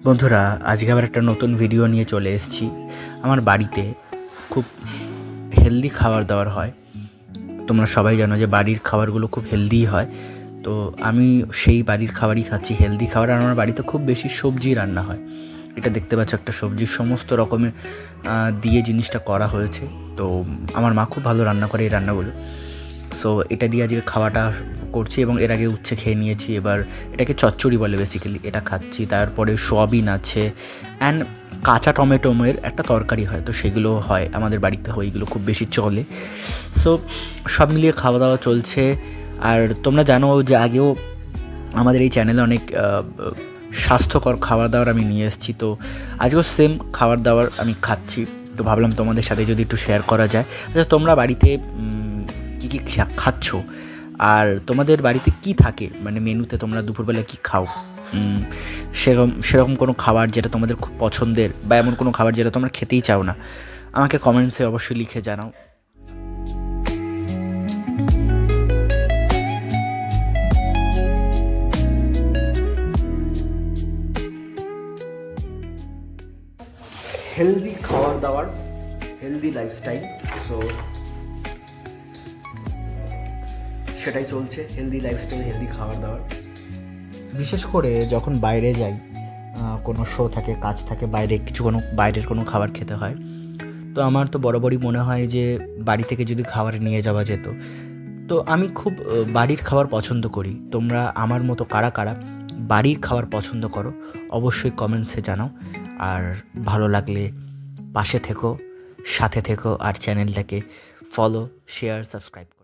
বন্ধুরা, আজকে আবার একটা নতুন ভিডিও নিয়ে চলে এসেছি। আমার বাড়িতে খুব হেলদি খাবার দাবার হয়। তোমরা সবাই জানো যে বাড়ির খাবারগুলো খুব হেলদিই হয়। তো আমি সেই বাড়ির খাবারই খাচ্ছি, হেলদি খাবার। আর আমার বাড়িতে খুব বেশি সবজি রান্না হয়। এটা দেখতে পাচ্ছ, একটা সবজির সমস্ত রকমের দিয়ে জিনিসটা করা হয়েছে। তো আমার মা খুব ভালো রান্না করে এই রান্নাগুলো। সো এটা দিয়ে আজকে খাওয়াটা করছি, এবং এর আগে উচ্ছে খেয়ে নিয়েছি। এবার এটাকে চচ্চড়ি বলে বেসিক্যালি, এটা খাচ্ছি। তারপরে সোয়াবিন আছে, অ্যান্ড কাঁচা টমেটোমের একটা তরকারি হয়, তো সেগুলো হয় আমাদের বাড়িতে, ওইগুলো খুব বেশি চলে। সো সব মিলিয়ে খাওয়া দাওয়া চলছে। আর তোমরা জানো যে আগেও আমাদের এই চ্যানেলে অনেক স্বাস্থ্যকর খাবার দাবার আমি নিয়ে এসেছি। তো আজকেও সেম খাবার দাবার আমি খাচ্ছি। তো ভাবলাম তোমাদের সাথে যদি একটু শেয়ার করা যায়। আচ্ছা, তোমরা বাড়িতে কী কী খাচ্ছ, আর তোমাদের বাড়িতে কি থাকে, মানে মেনুতে তোমরা দুপুরবেলা কি খাও? সেরকম কোনো খাবার যেটা তোমাদের খুব পছন্দের, বা এমন কোনো খাবার যেটা তোমরা খেতেই চাও না, আমাকে কমেন্টসে অবশ্যই লিখে জানাও। হেলদি খাবার দাবার, হেলদি লাইফস্টাইল, সো সেটাই চলছে। হেলদি লাইফস্টাইল, হেলদি খাবার দাবার। বিশেষ করে যখন বাইরে যাই, কোনো শো থাকে, কাজ থাকে, বাইরের কোনো খাবার খেতে হয়, তো আমার তো বরাবরই মনে হয় যে বাড়ি থেকে যদি খাবার নিয়ে যাওয়া যেত। তো আমি খুব বাড়ির খাবার পছন্দ করি। তোমরা আমার মতো কারা কারা বাড়ির খাবার পছন্দ করো, অবশ্যই কমেন্টসে জানাও। আর ভালো লাগলে পাশে থেকো, সাথে থেকো, আর চ্যানেলটাকে ফলো, শেয়ার, সাবস্ক্রাইব করো।